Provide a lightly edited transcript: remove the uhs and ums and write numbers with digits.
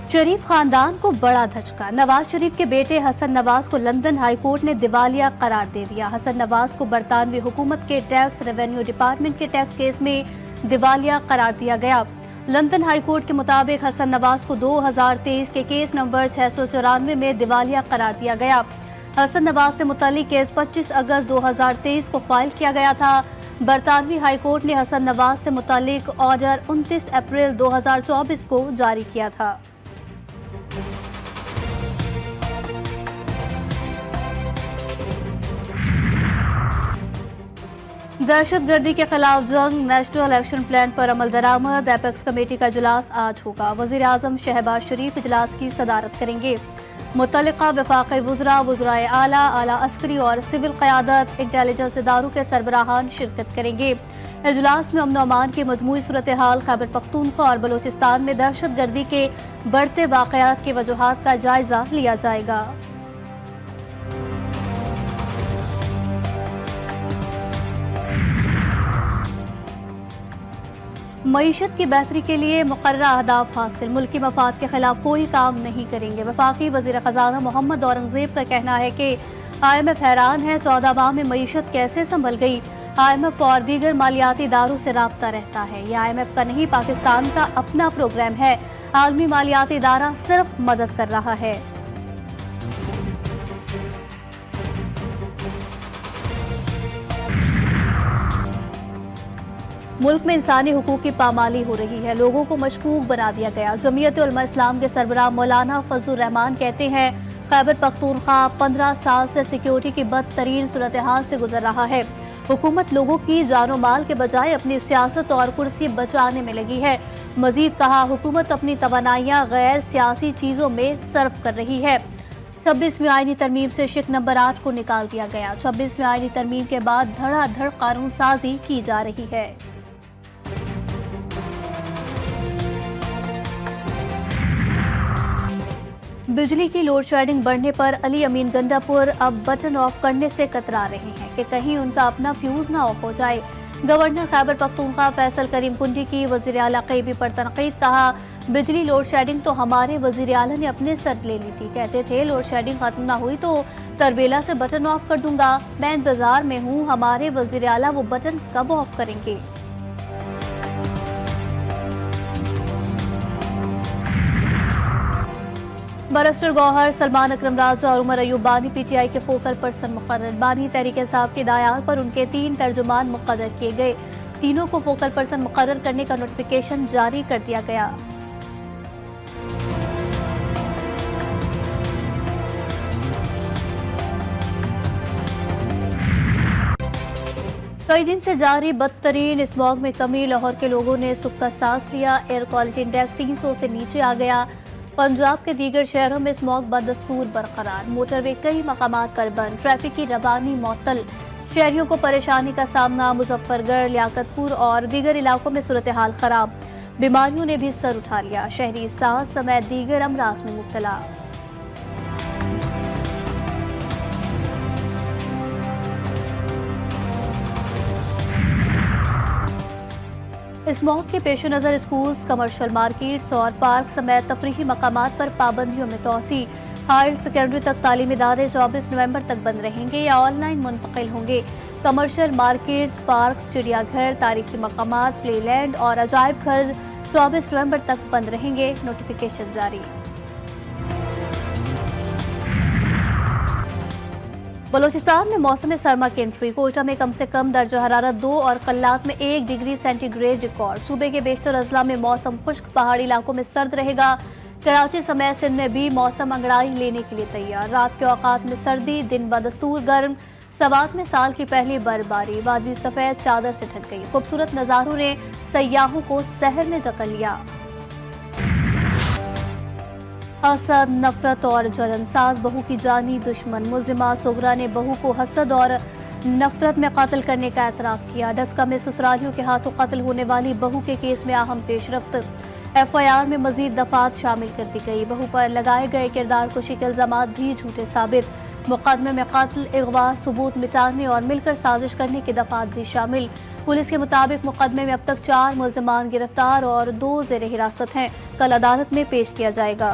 शरीफ खानदान को बड़ा धचका। नवाज शरीफ के बेटे हसन नवाज को लंदन हाईकोर्ट ने दिवालिया करार दे दिया। हसन नवाज को बरतानवी हुकूमत के टैक्स रेवेन्यू डिपार्टमेंट के टैक्स केस में दिवालिया करार दिया गया। लंदन हाईकोर्ट के मुताबिक हसन नवाज को 2023 के केस नंबर 694 में दिवालिया करार दिया गया। हसन नवाज से मुतल्लिक केस 25 अगस्त 2023 को फाइल किया गया था। बरतानवी हाईकोर्ट ने हसन नवाज से मुतल्लिक ऑर्डर 29 अप्रैल 2024 को जारी किया था। दहशतगर्दी के खिलाफ जंग, नेशनल एक्शन प्लान पर अमल दरामद। एपेक्स कमेटी का इजलास आज होगा। वजीर आजम शहबाज शरीफ इजलास की सदारत करेंगे। मुतल्लिका वफाकी वुज़रा, वुज़राए आला, आला अस्करी और सिविल क़यादत, इंटेलिजेंस इदारों के सरबराहान शिरकत करेंगे। इजलास में अमन अमान की मजमूई सूरत हाल, खैबर पख्तूनख्वा और बलोचिस्तान में दहशतगर्दी के बढ़ते वाक़यात की वजूहात का जायजा लिया जाएगा। मईशत की बेहतरी के लिए मुकर्ररा अहदाफ हासिल, मुल्की मफाद के खिलाफ कोई काम नहीं करेंगे। वफाकी वज़ीर ख़ज़ाना मोहम्मद औरंगज़ेब का कहना है कि IMF हैरान है 14 माह में मईशत कैसे संभल गई। IMF और दीगर मालियाती इदारों से राब्ता रहता है। यह IMF का नहीं, पाकिस्तान का अपना प्रोग्राम है। आलमी मालियाती इदारा सिर्फ मदद कर रहा है। मुल्क में इंसानी हुकूक की पामाली हो रही है, लोगों को मशकूक बना दिया गया। जमीयत उलमा इस्लाम के सरबराह मौलाना फजलुर रहमान कहते हैं खैबर पख्तूनख्वा 15 साल से सिक्योरिटी की बदतरीन सूरत हाल से गुजर रहा है। हुकूमत लोगों की जानो माल के बजाय अपनी सियासत और कुर्सी बचाने में लगी है। मजीद कहा हुकूमत अपनी तवानाइयां गैर सियासी चीजों में सर्फ कर रही है। 26वीं आईनी तरमीम से शिक नंबर 8 को निकाल दिया गया। 26वीं आईनी तरमीम के बाद धड़ाधड़ कानून साजी की जा रही है। बिजली की लोड शेडिंग बढ़ने पर अली अमीन गंडापुर अब बटन ऑफ करने से कतरा रहे हैं कि कहीं उनका अपना फ्यूज ना ऑफ हो जाए। गवर्नर खैबर पख्तूनख्वा फैसल करीम कुंडी की वजीर आला क़ैबी पर तनकीद। कहा बिजली लोड शेडिंग तो हमारे वजीर आला ने अपने सर ले ली थी। कहते थे लोड शेडिंग खत्म ना हुई तो तरबेला से बटन ऑफ कर दूंगा। मैं इंतजार में हूँ, हमारे वजीर आला वो बटन कब ऑफ करेंगे। बैरिस्टर गौहर, सलमान अकरम राजा और उमर अयूब बानी PTI के फोकल पर्सन मुकर्रर। बानी तहरीक इंसाफ की हिदायत पर उनके 3 तर्जुमान मुक़र्रर किए गए। तीनों को फोकल पर्सन मुकर्रर करने का नोटिफिकेशन जारी कर दिया गया। कई दिन से जारी बदतरीन स्मॉग में कमी, लाहौर के लोगों ने सुख का सांस लिया। एयर क्वालिटी इंडेक्स 300 से नीचे आ गया। पंजाब के दीगर शहरों में स्मॉग बदस्तूर बरकरार। मोटरवे कई मकामात पर बंद, ट्रैफिक की रवानी मअतल। शहरियों को परेशानी का सामना। मुजफ्फरगढ़, लियाकतपुर और दीगर इलाकों में सूरत हाल खराब। बीमारियों ने भी सर उठा लिया। शहरी सांस समेत दीगर अमराज में मुब्तला। स्मॉग के पेश नज़र स्कूल्स, कमर्शियल मार्केट्स और पार्क समेत तफरीही मकामात पर पाबंदियों में तोसी। हायर सेकेंडरी तक तालीमी इदारे 24 नवंबर तक बंद रहेंगे या ऑनलाइन मुंतकिल होंगे। कमर्शियल मार्केट्स, पार्क, चिड़ियाघर, तारीखी मकामात, प्लेलैंड और अजायब घर 24 नवंबर तक बंद रहेंगे। नोटिफिकेशन जारी। बलोचिस्तान में मौसम सरमा की एंट्री। कोयटा में कम से कम दर्जा हरारत 2 और कल्लात में 1 डिग्री सेंटीग्रेड रिकॉर्ड। सूबे के बेशतर अजला में मौसम खुश्क, पहाड़ी इलाकों में सर्द रहेगा। कराची समेत सिंध में भी मौसम अंगड़ाई लेने के लिए तैयार। रात के औकात में सर्दी, दिन बदस्तूर गर्म। सवात में साल की पहली बर्फबारी। वादी सफेद चादर से ढक गई। खूबसूरत नजारों ने सयाहों को सहर में जकड़ लिया। हसद, नफरत और जलन। सास बहू की जानी दुश्मन। मुल्जिमा सुगरा ने बहू को हसद और नफरत में कत्ल करने का एतराफ किया। डस्का में ससुरालियों के हाथों कत्ल होने वाली बहू के केस में अहम पेशरफ्त। FIR में मजीद दफात शामिल कर दी गई। बहू पर लगाए गए किरदार कुशी के इल्जामात भी झूठे साबित। मुकदमे में कत्ल, अगवा, सबूत मिटाने और मिलकर साजिश करने की दफात भी शामिल। पुलिस के मुताबिक मुकदमे में अब तक 4 मुल्जिमान गिरफ्तार और 2 जेर हिरासत हैं। कल अदालत में पेश किया जाएगा।